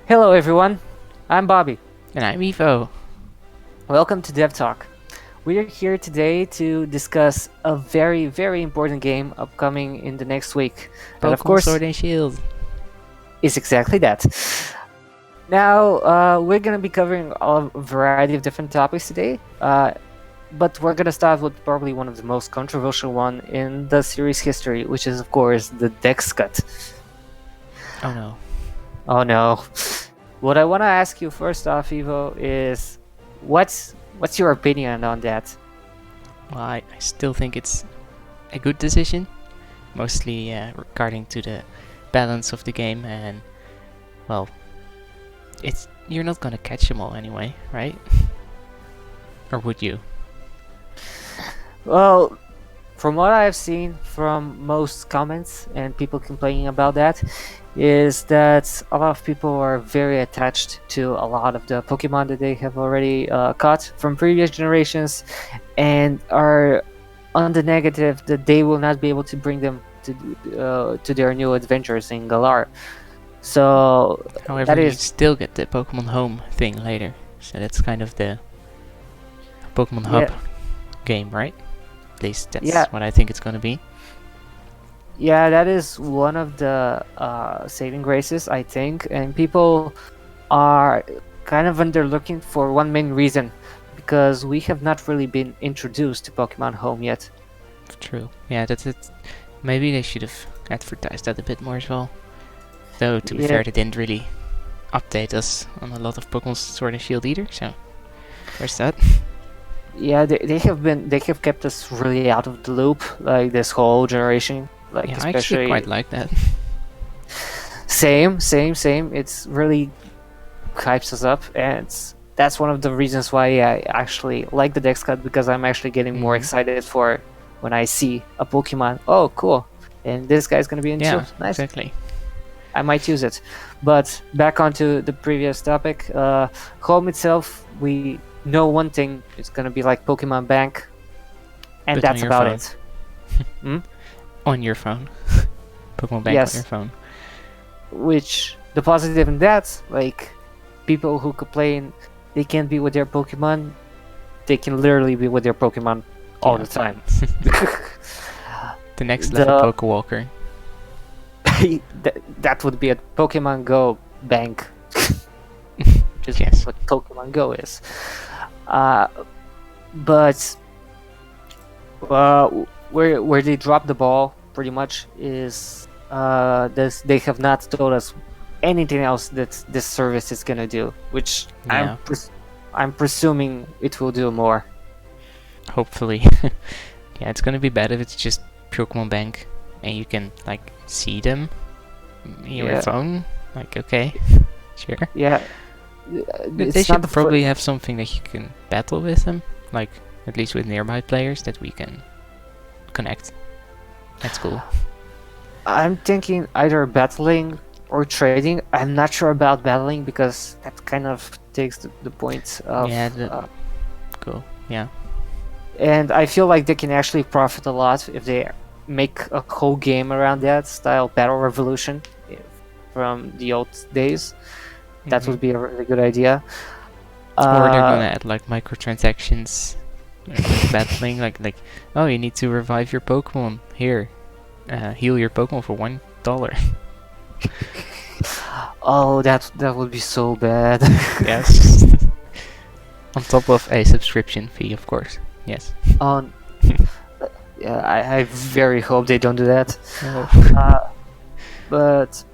Hello everyone, I'm Bobby. And I'm Evo. Welcome to DevTalk. We are here today to discuss a very important game upcoming in the next week. And of Pokémon course, Sword and Shield. is exactly that. Now, we're going to be covering a variety of different topics today, but we're going to start with probably one of the most controversial one in the series history, which is of course the DexCut. Oh no. Oh no. What I want to ask you first off, Evo, is what's your opinion on that? Well, I still think it's a good decision. Mostly regarding to the balance of the game and, well, you're not gonna catch them all anyway, right? Or would you? Well, from what I've seen from most comments and people complaining about that, is that a lot of people are very attached to a lot of the Pokemon that they have already caught from previous generations, and are on the negative that they will not be able to bring them to their new adventures in Galar. So However, that you is still get the Pokemon Home thing later. So that's kind of the Pokemon Yeah. Hub game, right? At least that's Yeah. what I think it's gonna be. Yeah, that is one of the saving graces, I think, and people are kind of looking for one main reason, because we have not really been introduced to Pokemon Home yet. True. Yeah, that's it. Maybe they should have advertised that a bit more as well. Though, to be Yeah. fair, they didn't really update us on a lot of Pokemon Sword and Shield either, so there's that. Yeah, they have kept us really out of the loop, like this whole generation. Like Yeah, I actually especially quite like that. same. It's really hypes us up, and that's one of the reasons why I actually like the DexCut, because I'm actually getting more Mhm. excited for when I see a Pokemon. Oh, cool! And this guy's gonna be in Yeah, too. Nice. exactly. I might use it. But back onto the previous topic, Home itself, we know one thing: it's gonna be like Pokemon Bank, and But on that's your about phone. it. Hmm? On your phone. Pokemon Bank Yes. on your phone. Which the positive in that, like people who complain they can't be with their Pokemon, they can literally be with their Pokemon all Yeah. the time. The next level The- Pokewalker. that would be a Pokemon Go bank. Just Yes. what Pokemon Go is. But where they drop the ball pretty much is they have not told us anything else that this service is gonna do, which Yeah. I'm presuming it will do more. Hopefully. Yeah, it's gonna be bad if it's just Pokemon Bank and you can, like, see them in your Yeah. phone. Like, okay, sure. Yeah, But they it's not should the probably have something that you can battle with them, like at least with nearby players that we can connect. That's cool. I'm thinking either battling or trading. I'm not sure about battling because that kind of takes the point of. Yeah, cool. Yeah, And I feel like they can actually profit a lot if they make a whole game around that style, battle revolution from the old days. That would be a really good idea. Or they're gonna add like microtransactions, like battling, like oh, you need to revive your Pokemon here, heal your Pokemon for $1. Oh, that would be so bad. Yes. On top of a subscription fee, of course. Yes. Um, yeah, I very hope they don't do that. But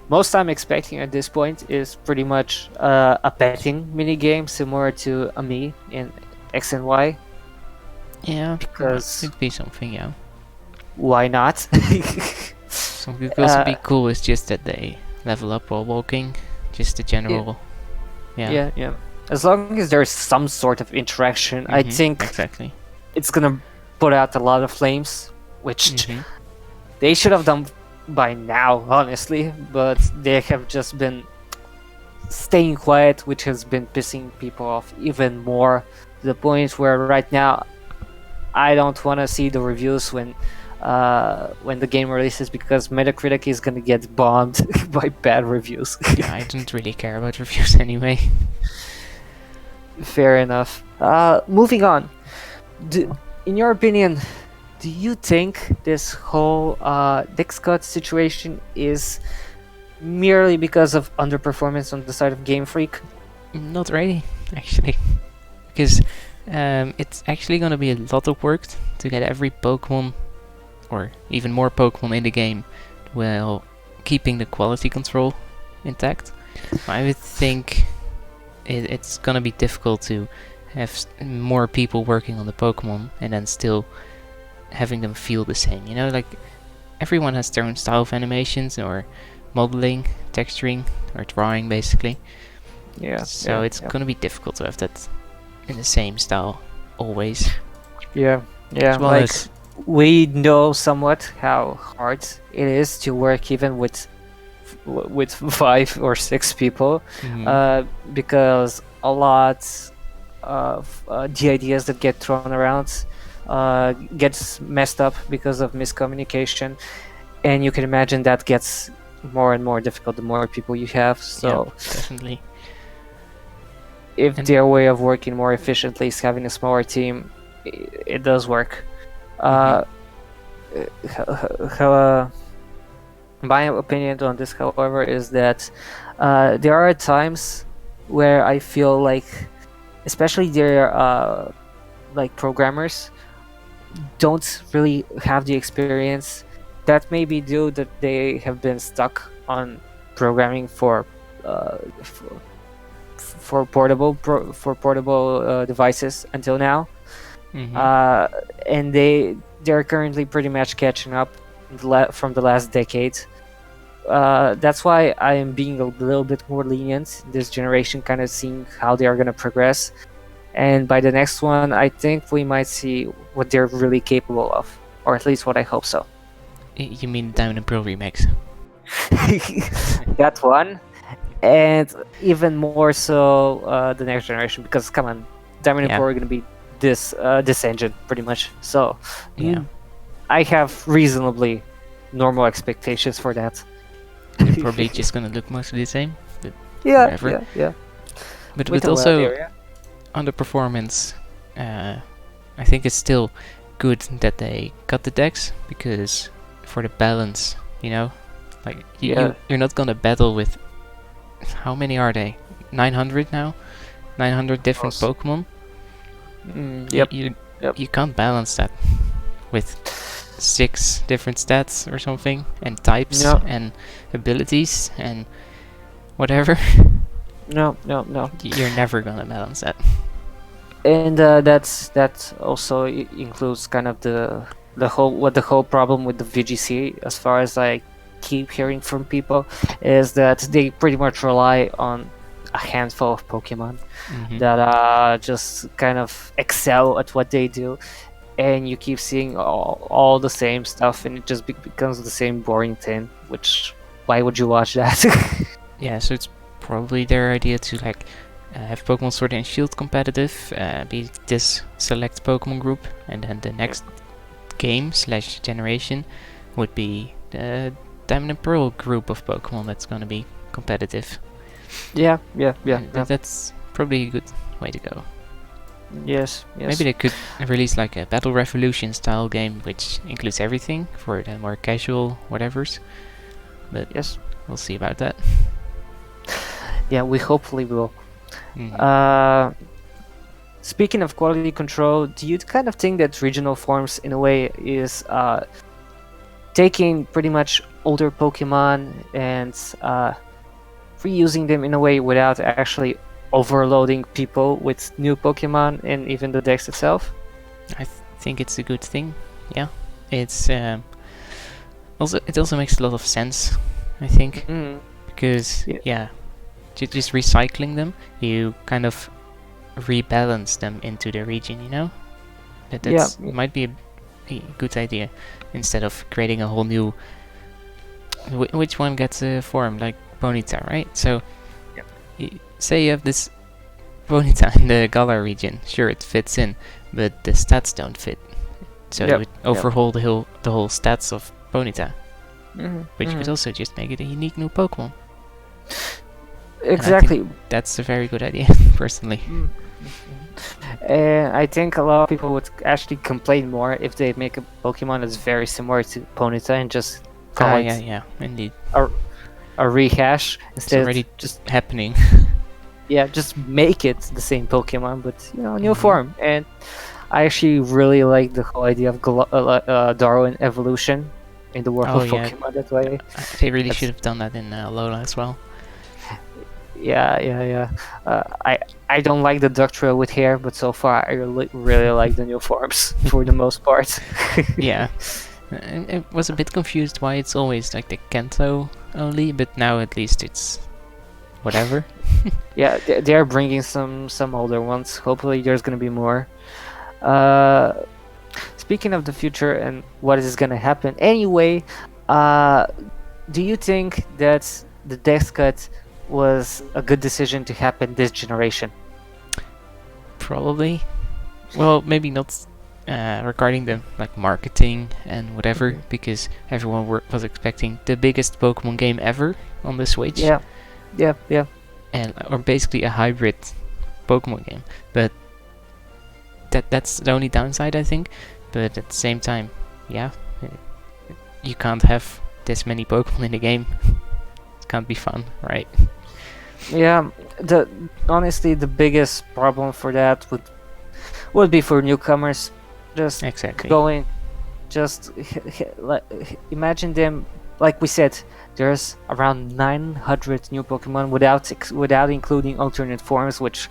most I'm expecting at this point is pretty much a betting mini game similar to a Me in X and Y. Yeah, Because it'd be something. Yeah. why not? Something could also be cool is just that they level up while walking. Just the general. Yeah. Yeah. As long as there's some sort of interaction, I Mhm, think exactly. it's gonna put out a lot of flames, which Mhm. they should have done by now, honestly. But they have just been staying quiet, which has been pissing people off even more. To the point where right now, I don't want to see the reviews when when the game releases, because Metacritic is gonna get bombed by bad reviews. Yeah, I don't really care about reviews anyway. Fair enough. Moving on. In your opinion, do you think this whole DexCut situation is merely because of underperformance on the side of Game Freak? Not really, actually. Because it's actually going to be a lot of work to get every Pokemon, or even more Pokemon in the game, while keeping the quality control intact. I would think it's going to be difficult to have more people working on the Pokemon and then still having them feel the same. You know, like everyone has their own style of animations or modeling, texturing, or drawing, basically. Yeah. So it's gonna be difficult to have that in the same style always. Yeah. As well Like as we know somewhat how hard it is to work even with 5 or 6 people, because a lot of the ideas that get thrown around gets messed up because of miscommunication, and you can imagine that gets more and more difficult the more people you have. So yeah, definitely. if their way of working more efficiently is having a smaller team, it does work. My opinion on this, however, is that there are times where I feel like, especially their like programmers, don't really have the experience. That may be due that they have been stuck on programming for portable devices until now, and they're currently pretty much catching up from the last decade. That's why I am being a little bit more lenient this generation, kind of seeing how they are going to progress. And by the next one, I think we might see what they're really capable of, or at least what I hope so. You mean Diamond and Pearl remix? That one, and even more so the next generation, because come on, Diamond and Pearl are going to be this engine pretty much. So I have reasonably normal expectations for that. They're probably just gonna look mostly the same. But Yeah. But with also underperformance, I think it's still good that they cut the decks, because for the balance, you know, like you're not gonna battle with, how many are they? 900 now? 900 different Pokemon? You can't balance that with 6 different stats or something, and types and abilities and whatever. No. You're never gonna balance that. And that also includes kind of the whole problem with the VGC, as far as I keep hearing from people, is that they pretty much rely on a handful of Pokemon that just kind of excel at what they do, and you keep seeing all the same stuff, and it just becomes the same boring thing, which, why would you watch that? Yeah, so it's probably their idea to like have Pokemon Sword and Shield competitive, be this select Pokemon group, and then the next game / generation would be the Diamond and Pearl group of Pokemon that's gonna be competitive. Yeah. That's probably a good way to go. Yes. Maybe they could release like a Battle Revolution style game, which includes everything for the more casual whatevers. But yes, we'll see about that. Yeah, we hopefully will. Speaking of quality control, do you kind of think that regional forms, in a way, is taking pretty much older Pokemon and reusing them in a way without actually overloading people with new Pokemon and even the dex itself? I think it's a good thing. Yeah, it's it also makes a lot of sense, I think, because just recycling them, you kind of rebalance them into the region, you know? That might be a good idea, instead of creating a whole new... which one gets a form, like Ponyta, right? So, say you have this Ponyta in the Galar region, sure, it fits in, but the stats don't fit. So Yep, it would overhaul the whole stats of Ponyta, Mhm, which mhm. could also just make it a unique new Pokemon. Exactly. That's a very good idea, personally. Mm. And I think a lot of people would actually complain more if they make a Pokemon that's very similar to Ponyta and just call it Yeah, indeed. a rehash It's instead already just happening. just make it the same Pokemon, but new Mhm. form. And I actually really like the whole idea of Darwin evolution in the world Oh of yeah, Pokemon. That way, they really that's should have done that in Alola as well. yeah. I don't like the Ductrio with hair, but so far I really like the new forms for the most part. Yeah. I was a bit confused why it's always like the Kanto only, but now at least it's whatever. Yeah, they're bringing some older ones. Hopefully, there's gonna be more. Uh, Speaking of the future and what is gonna happen anyway, uh, do you think that the DexCut was a good decision to happen this generation? Probably. Well, maybe not regarding the like marketing and whatever, because everyone was expecting the biggest Pokemon game ever on the Switch. Yeah. And or basically a hybrid Pokemon game. But that's the only downside, I think. But at the same time, yeah, you can't have this many Pokemon in the game. It can't be fun, right? Yeah, honestly the biggest problem for that would be for newcomers. Just Exactly. going, just imagine them. Like we said, there's around 900 new Pokemon without including alternate forms, which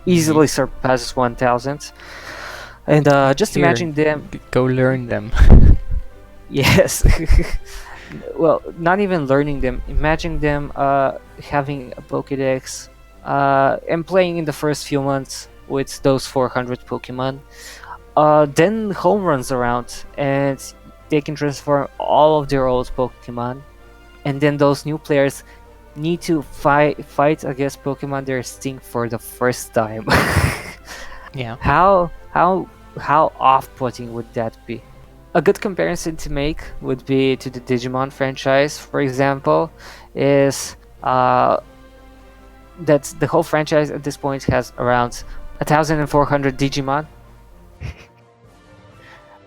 easily surpasses 1,000. And just Here, imagine them. go learn them. Yes. Well, not even learning them. Imagine them having a Pokédex and playing in the first few months with those 400 Pokemon. Then home runs around and they can transform all of their old Pokemon. And then those new players need to fight against Pokemon they're seeing for the first time. Yeah. How off-putting would that be? A good comparison to make would be to the Digimon franchise, for example, is that the whole franchise at this point has around 1,400 Digimon,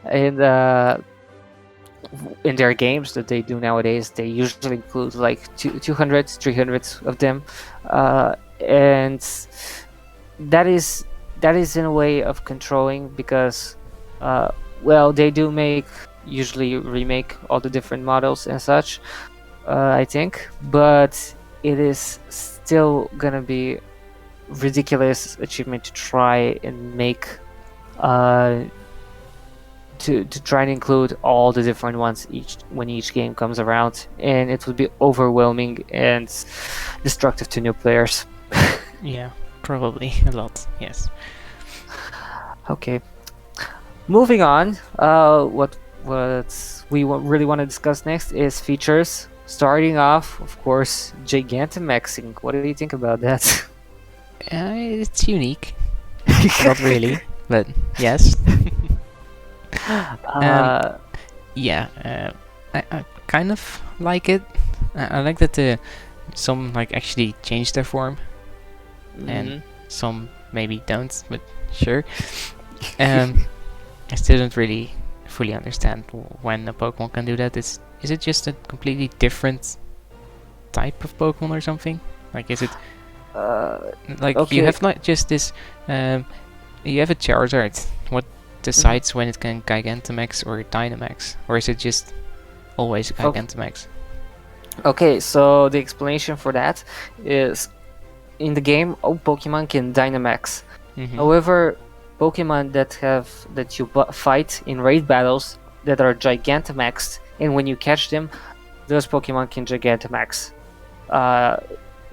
and in their games that they do nowadays, they usually include like 200, 300 of them, and that is in a way of controlling because well, they do usually remake all the different models and such, I think, but it is still gonna be ridiculous achievement to try and make to try and include all the different ones when each game comes around, and it would be overwhelming and destructive to new players. Yeah, probably a lot. Yes. Okay. Moving on, what we really want to discuss next is features. Starting off, of course, Gigantamaxing. What do you think about that? It's unique. Not really, but yes. Yeah, I kind of like it. I like that some like actually change their form, and some maybe don't. But sure. I still don't really fully understand when a Pokemon can do that. Is it just a completely different type of Pokemon or something? Like, is it like okay. you have not just this? You have a Charizard. What decides when it can Gigantamax or Dynamax, or is it just always Gigantamax? Okay, so the explanation for that is in the game, all Pokemon can Dynamax. However, Pokemon that you fight in raid battles that are Gigantamaxed, and when you catch them, those Pokemon can Gigantamax.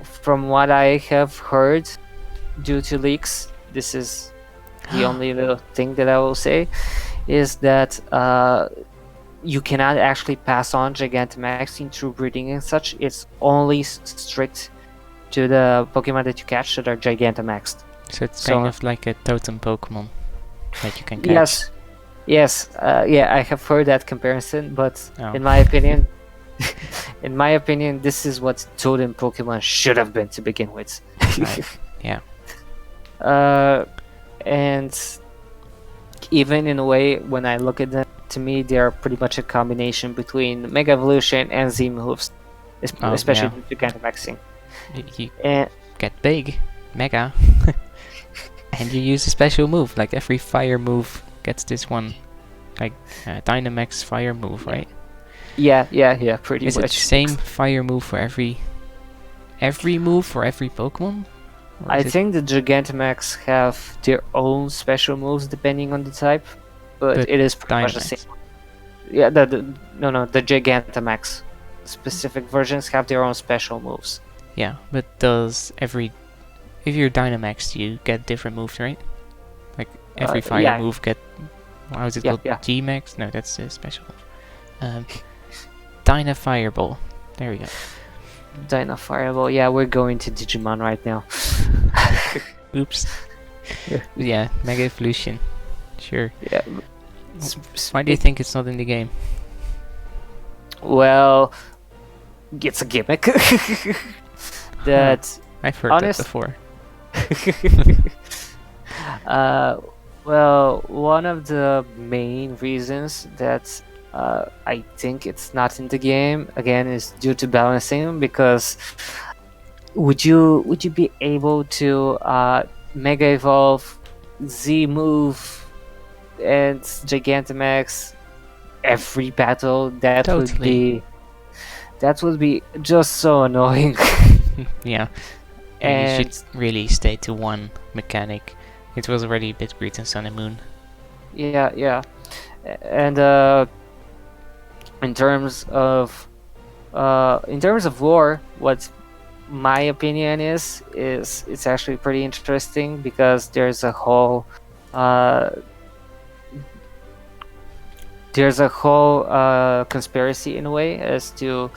From what I have heard, due to leaks, this is the only little thing that I will say, is that you cannot actually pass on Gigantamaxing through breeding and such. It's only strict to the Pokemon that you catch that are Gigantamaxed. So it's kind of like a totem Pokemon that you can catch. Yes, Yes, yeah, I have heard that comparison, but Oh. in my opinion, this is what Totem Pokemon should have been to begin with. Right. Yeah. And even in a way, when I look at them, to me, they are pretty much a combination between Mega Evolution and Z moves, especially the Gigantamaxing. You And get big, mega, and you use a special move. Like every fire move gets this one, like Dynamax fire move, right? yeah, pretty Is it the much. same fire move for every move for every Pokemon? Or I is it- think the Gigantamax have their own special moves depending on the type, but it is pretty much the Dynamax. same. Yeah, the Gigantamax specific versions have their own special moves. Yeah, but does if you're Dynamax, you get different moves, right? Like every fire yeah. move get, how is it Yeah, called? yeah. G-Max? No, that's a special move. Dyna Fireball. There we go. Dyna Fireball. Yeah, we're going to Digimon right now. Oops. Yeah. Yeah, Mega Evolution. Sure. Yeah. Why do you think it's not in the game? Well, it's a gimmick. That I've heard honest- that before. well, one of the main reasons that I think it's not in the game again is due to balancing, because would you be able to Mega Evolve, Z move, and Gigantamax every battle? That Totally. would be just so annoying. Yeah. And you And should really stay to one mechanic. It was already a bit weird in Sun and Moon. yeah, and in terms of lore, what my opinion is it's actually pretty interesting, because there's a whole conspiracy in a way as to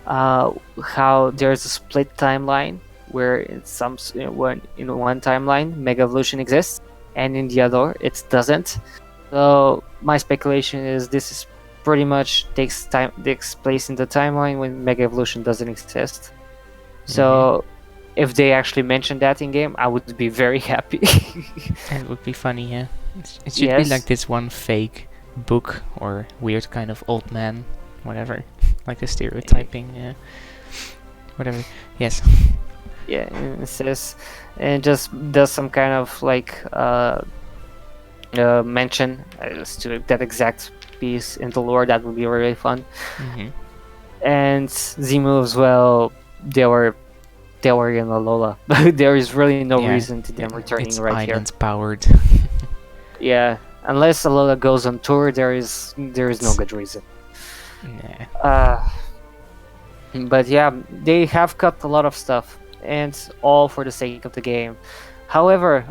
how there's a split timeline where in one timeline Mega Evolution exists and in the other it doesn't. So my speculation is this is pretty much takes place in the timeline when Mega Evolution doesn't exist. So if they actually mention that in game, I would be very happy. It would be funny, yeah. It should be Yes. like this one fake book or weird kind of old man, whatever. Like the stereotyping, yeah. Whatever. Yes. Yeah, and it says, and just does some kind of like mention as to that exact piece in the lore. That would be really fun. hmm And Z moves, well, they were in Alola. There is really no Yeah, reason to them returning it's right here. island powered. Yeah, unless Alola goes on tour, there is no good reason. Nah. But yeah, they have cut a lot of stuff, and all for the sake of the game. However,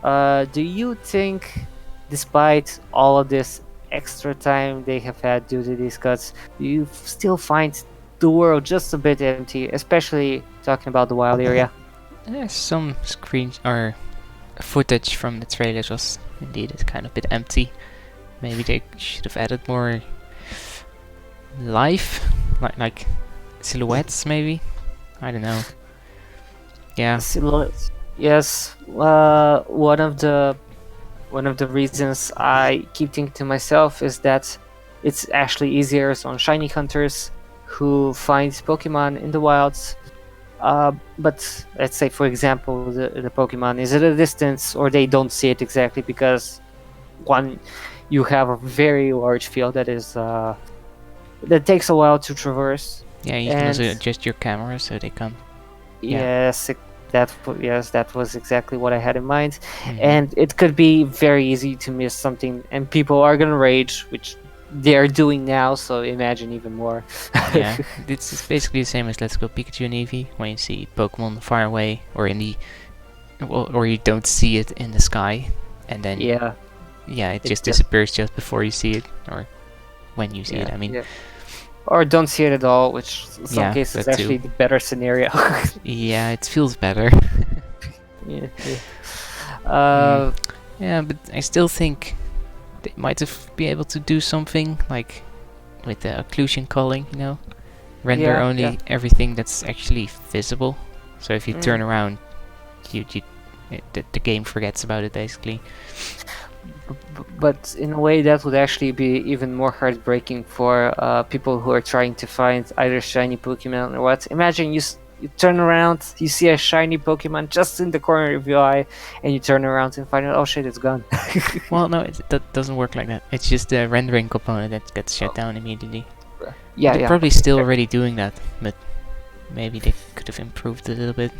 do you think, despite all of this extra time they have had due to these cuts, do you still find the world just a bit empty, especially talking about the wild area? Some screen or footage from the trailers was indeed kind of a bit empty. Maybe they should have added more life, like silhouettes, maybe. I don't know. Yeah. Silhouettes. Yes. One of the reasons I keep thinking to myself is that it's actually easier on shiny hunters who find Pokemon in the wilds. But let's say, for example, the Pokemon is at a distance, or they don't see it exactly because one, you have a very large field that is that takes a while to traverse. Yeah, you can also And- adjust your camera so they come. Yeah. Yes, that was exactly what I had in mind. Mhm. And it could be very easy to miss something, and people are gonna rage, which they are doing now. So imagine even more. Yeah, it's basically the same as Let's Go Pikachu and Eevee, when you see Pokemon far away or in the, or you don't see it in the sky, and then Yeah. it It just just- disappears just before you see it, or when you see it. I mean, yeah. Or don't see it at all, which in some Yeah, cases is that too. actually the better scenario. yeah, it feels better. yeah. Uh, Yeah, but I still think they might have been able to do something like with the occlusion culling, you know, render only everything that's actually visible. So if you turn around, the game forgets about it basically. But in a way, that would actually be even more heartbreaking for people who are trying to find either shiny Pokemon or what. Imagine you turn around, you see a shiny Pokemon just in the corner of your eye, and you turn around and find out, oh shit, it's gone. Well, no, that doesn't work like that. It's just the rendering component that gets shut down immediately. They're probably still already doing that, but maybe they could have improved a little bit.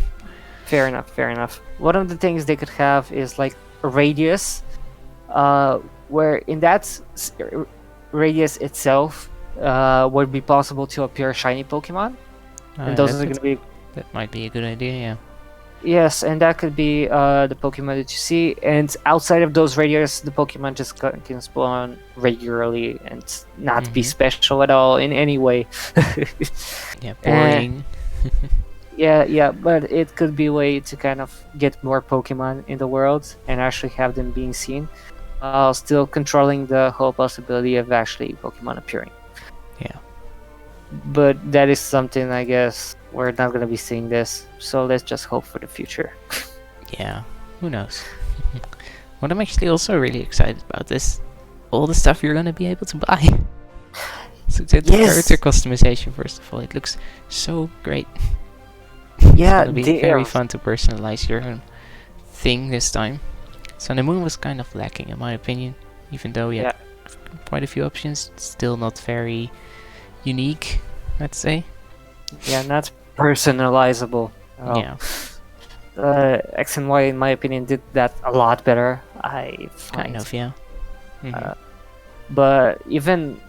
Fair enough. One of the things they could have is like a radius, where in that radius itself would be possible to appear shiny Pokemon, and those are going to be. That might be a good idea, yeah. Yes, and that could be the Pokemon that you see, and outside of those radius, the Pokemon just can spawn regularly and not be special at all in any way. Yeah, boring. Yeah, but it could be a way to kind of get more Pokemon in the world and actually have them being seen, while still controlling the whole possibility of actually Pokemon appearing. Yeah. But that is something, I guess, we're not going to be seeing this, so let's just hope for the future. Yeah, who knows. What I'm actually also really excited about is all the stuff you're going to be able to buy. So the character customization, first of all, it looks so great. Yeah, it'll be very fun to personalize your own thing this time. Sun and Moon was kind of lacking, in my opinion, even though you had quite a few options. Still not very unique, let's say. Yeah, not personalizable. Yeah. X and Y, in my opinion, did that a lot better. Kind of, yeah. But even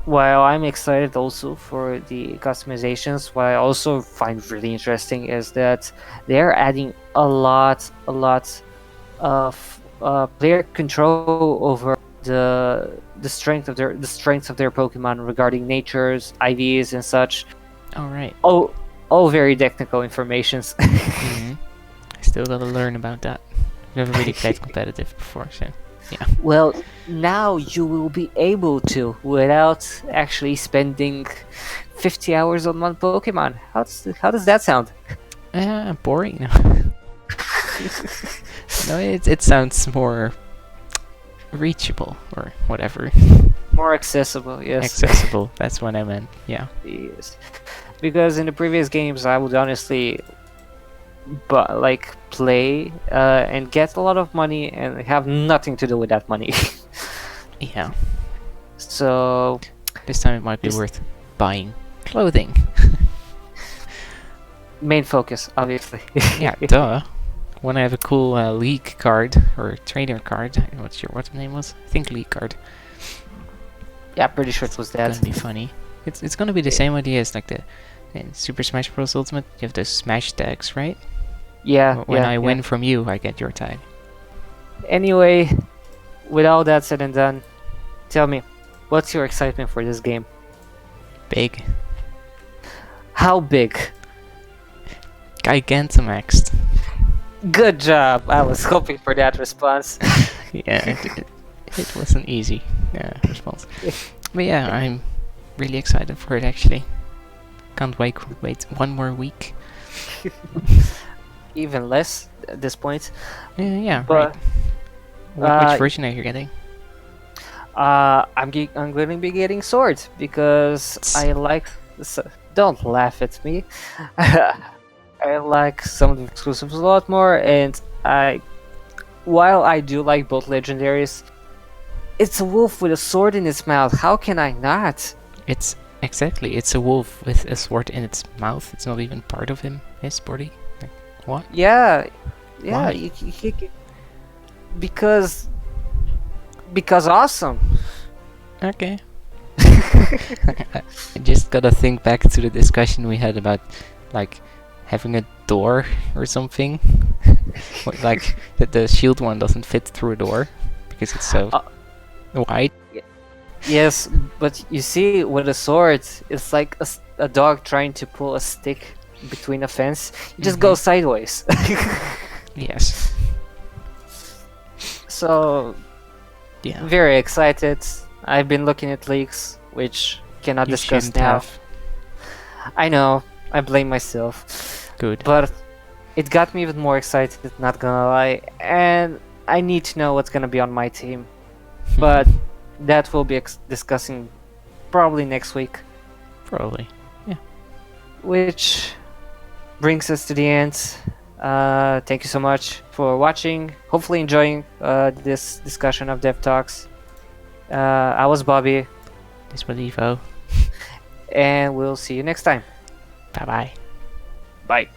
while I'm excited also for the customizations, what I also find really interesting is that they're adding a lot of player control over the strength of their Pokemon regarding natures, IVs, and such. All right. All very technical informations. I still gotta learn about that. Never really played competitive before, so yeah. Well, now you will be able to without actually spending 50 hours on one Pokemon. How does that sound? Boring. No, it sounds more reachable or whatever. More accessible, yes. Accessible, that's what I meant, yeah. Yes. Because in the previous games, I would honestly play and get a lot of money and have nothing to do with that money. Yeah. So this time it might be worth buying clothing. Main focus, obviously. Yeah, duh. When I have a cool league card or trainer card, what the name was? I think league card. Yeah, pretty sure it was that. It's gonna be funny. It's gonna be the same idea as like in Super Smash Bros. Ultimate. You have those Smash tags, right? Yeah. When I win from you, I get your tag. Anyway, with all that said and done, tell me, what's your excitement for this game? Big. How big? Gigantamaxed. Good job. I was hoping for that response. Yeah, it was an easy response. But yeah, I'm really excited for it actually. Can't wait 1 more week. Even less at this point. Yeah, but, right. Which version are you getting? I'm going to be getting Sword because I like. Don't laugh at me. I like some of the exclusives a lot more, and while I do like both legendaries, it's a wolf with a sword in its mouth. How can I not? It's a wolf with a sword in its mouth. It's not even part of his body. Like, what? Yeah. Why? Because awesome. Okay. I just gotta think back to the discussion we had about like having a door or something. Like the shield one doesn't fit through a door because it's so wide. Yes, but you see, with a sword, it's like a dog trying to pull a stick between a fence. You just go sideways. Yes. So Yeah. Very excited. I've been looking at leaks, which cannot You discuss shouldn't now. have. I know, I blame myself. Good. But it got me even more excited, not gonna lie. And I need to know what's gonna be on my team. But that we'll be discussing probably next week. Probably. Which brings us to the end. Thank you so much for watching. Hopefully enjoying this discussion of DevTalks. I was Bobby, This was Evo. and we'll see you next time. Bye bye. Bye.